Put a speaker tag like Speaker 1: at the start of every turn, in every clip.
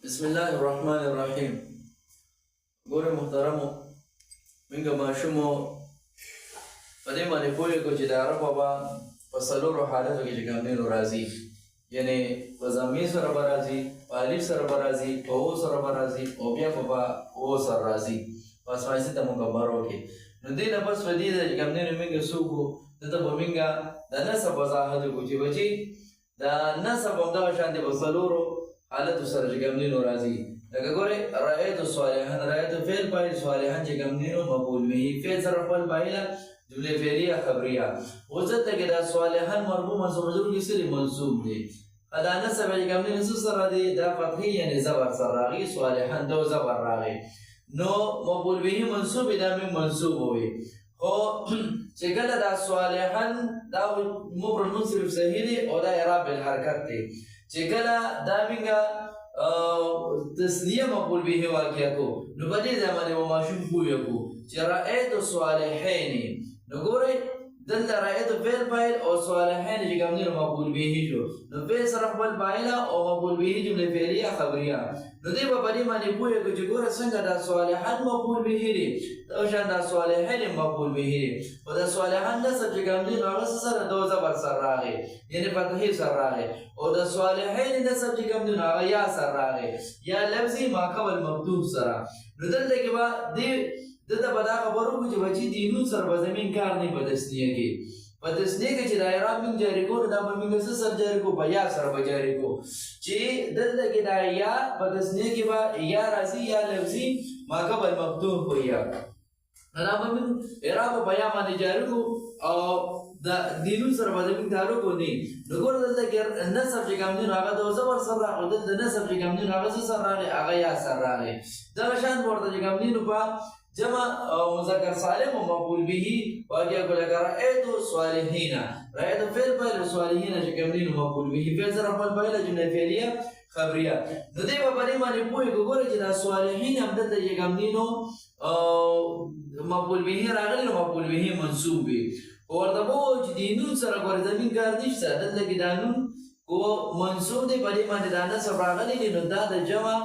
Speaker 1: بسم الله الرحمن الرحیم. ګوره محترمو، موږ ماشومو په دې باندې پوهېږو چې د عرب بابا په څلورو حالتو کې چې کوم دی نو راځي، یعنې په ضمیر سره به راځي، په الف سره به راځي، په او سره به راځي او بیا په او سره راځي په اسمایسي ته مکبرو کې. نو دې نه پس په دې چې کوم دی نو موږ څوک وو دلته به موږ د نسب وضاحت وکړو چې بچي د نسب همدغه شانتې په څلورو حالتو سره چې کوم دی نو راځي. لکه ګورې رأیتو صالحا، رأیتو فعل فاعل صالحا چې کوم دی نو مفعول به، فعل سره خپل فاعله جمله فعلیه خبریه. اوس دلته کې دا صالحا مرفوع منصوب مجرور کې سری منصوب دی. دا نسب چې کوم دی نو سره دی دا فتحي یعنې زبر سره راغی، صالحا دو زبر راغی، نو مفعول به منصوب دا موږ منصوب وي. خو چې کله دا صالحا دا مفرد منصرف صحیح دی او دا اعراب بالحرکت دی. چې کله دا موږ تسنیه مقبول به واقع کو نو په دې ځای باندې به ماشوم پوه کړو چې رأیتو صالحین. نو ګورئ دلته رأیتو فعل فاعل او صالحین چې کوم دی نو مقبول به شو، نو فعل سره خپل فاعله او مقبول به جمله فعلیه خبریه. نو دې به په دې باندې پوه کړو چې ګوره څنګه دا صالحان مقبول به دی او شان دا صالحین مقبول به دی. او دا صالحان نسب چې کوم دی نو هغه سره دو زبر سره راغی، یعنې فتحې سره راغی، او د صالحین نسب چې کوم دی نو هغه یا سره راغی، یا لفظي ما قبل مکتوب سره. نو دلته کې به دلته به دا خبر وکړو چې بچي د نون سره به زمین کار نه په تسنیه کې. په تسنیه کې چې دا اعراب موږ جاري کوو دا به موږ څه سره جاري کوو؟ په یا سره به جاري کوو. چې دلته کې دا یا په تسنیه کې به یا راځي، یا لفظي ما قبل مکتوب په یا. دا به موږ اعراب په یا باندې جاري کوو او د نون سره به زمین تعلق ونی. نو ګوره دلته کې نسب چې کوم دی نو هغه د زبر سره راغی، او دلته نسب چې کوم دی نو هغه څه سره راغی؟ هغه یا سره راغی. دغه شان ورته چې کوم دی نو په جمع مذکر سالم و مفعول به واقع کو لکه رأیتو صالحین، رأیتو فعل فاعل صالحین چې کوم دی نو مفعول به، فعل سره خپل فاعله جمله فعلیه خبریه. نو دې په باندې باندې پوهې ګوره چې دا صالحین هم دلته چې کوم دی نو مفعول به راغلی نو مفعول به منصوب وي. ورته به ووایو چې د نون سره ګوره زمین کار نشته، دلته کې دا نون کو منصوب دی، په دې باندې دا نسب راغلی دی، نو دا د جمع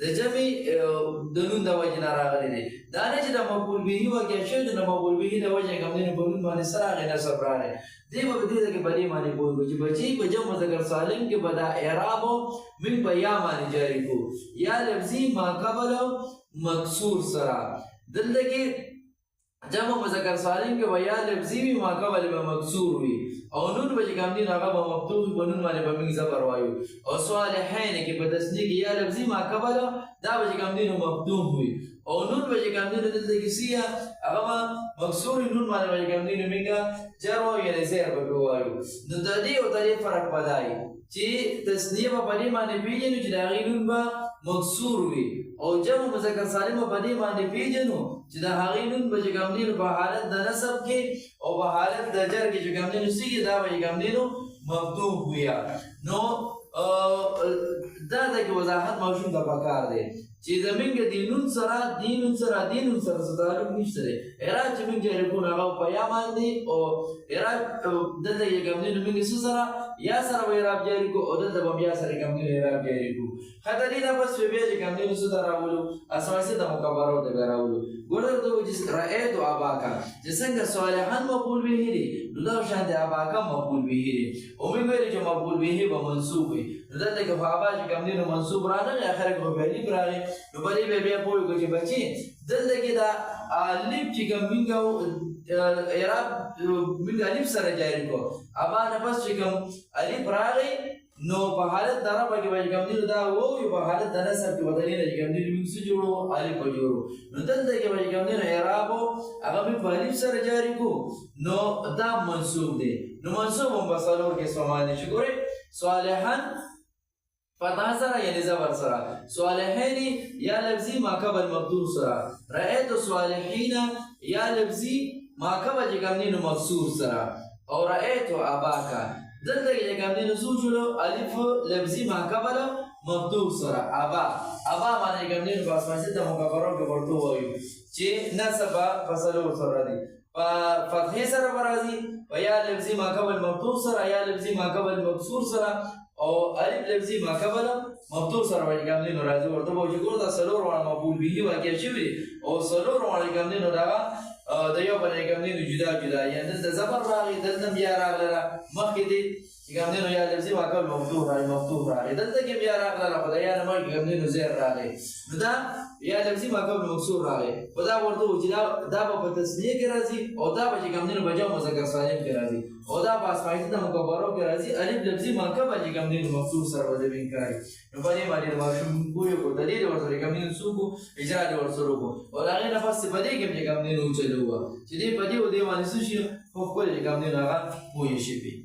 Speaker 1: د نون د وجې نه راغلی دی. دا نه چې د مفعول به واقع شوی دی، د مفعول به د وجې کوم دی نو په نون باندې څه راغی؟ نسب راغی. دې به په دې کې په دې باندې پوهېږو چې بچي په جمع مذکر سالم کې به دا اعراب موږ په یا باندې جاري کوو، یا لفظي ما قبل مکسور سره. دلته کې جمع مذکر سالم کې به یا لفظي وي، ما قبل به مکسور وي، او نون به چې کوم دی نو هغه به مفتوح وي، په نون باندې به موږ زبر وایو. او صالحین کې په تسنیه کې یا لفظي ما قبل دا به چې کوم دی نو مفتوح وي، او نون به چې کوم دی نو دلته کې سیه هغه به مکسور وي، نون باندې به چې کوم دی نو موږ جر وایو، یعنې زیر به پرې وایو. نو د دې او د دې فرق به دا وي چې تسنیه به په دې باندې پېژنو چې د هغې نون به مکسور وي، او جمع مذکر سالم به په دې باندې پېژنو چې د هغې نون به چې کوم دی نو په حالت د نسب کې او په حالت د جر کې چې کوم دی نو سیږي دا به چې کوم دی نو مفتوح وي. نو دا کې وضاحت ماشوم ته پکار دی چې زمونږ د نون سره څه تعلق نشته دی. اعراب چې موږ جاري کوو هغه په یا باندې، او اعراب دلته چې کوم دی نو موږ څه سره یا سره به اعراب جاري کوو، او دلته به بیا سره کوم دی اعراب جاري کوو. ښه د دې نه پس بیا چې کوم دی نو څه ته راولو؟ اسمایسي ته مکبرو ته بیا راولو. ګوره درته وایو چې رأیتو اباکا چې څنګه صالحان مفعول به دی نو دغه شان د اباکا مفعول به دی، او موږ ویلي چې مفعول به به منصوب وي. نو دلته کې خو ابا چې کوم دی نو منصوب راغلی، اخر کې به الف راغی. نو په دې به بیا پوهېږو چې بچي دلته کې دا الف چې کوم موږ اعراب موږ الف سره جاري کړو، ابا نه پس چې کوم الف راغی نو په حالت د رفع کې به چې کوم دی نو دا ووایو، په حالت د نسب کې به دلیل چې کوم دی موږ څه جوړو؟ الف به جوړو. نو دلته کې به چې کوم دی نو اعراب هغه موږ په الف سره جاري کړو، نو دا منصوب دی. نو منصوب هم په څلور قسمه باندې شي. ګورئ صالحان فتح سره یعنې زبر سره، صالحین یا لفظي ما قبل مفتوح سره، رأیتو صالحین یا لفظي ما قبل چې کوم دی نو مکسور سره، او رأیتو اباکا دلته کې چې کوم دی نو څو جوړو؟ الف لفظي ما قبل مفتوح سره، ابا باندې کوم دی نو په اسمایسي ته مکبرو کې ورته وایو چې نسب په څلور سره دی، په فتحې سره به راځي، په یا لفظي ما قبل مفتوح سره، یا لفظي ما قبل مکسور سره، او الف لفظي ما قبل مفتوح سره باندې کوم دي نو راځي ورته به چې ګور دا سلور وړ مقبول به واقع شوی او سلور وړ کوم دي نو دا د یو باندې کوم دي جدا جدا یعنی د زبر راغی دلته بیا راغله مخکې دي کوم دي نو یا لفظي ما قبل مفتوح راغی دلته کې بیا راغله خدای نه ما کوم دي نو زیر راغی نو دا یا لفظي ما قبل مکسور راغی خدا ورته چې دا په تسنیه کې راځي او دا به کوم دي نو بجا مذکر سالم کې راځي او دا په اسماعیل د مکبرو کې راځي الف لفظي ما قبل کوم دي نو مفتوح سره ودی وینکای نو په دې باندې ماشوم ګویو کو دلیل ورته کوم دي نو سوکو اجازه ورسره کو او هغه نه پس په دې کې کوم دي نو چلو چې دې په دې ودی باندې شي خو کول کوم دي نو هغه وې شي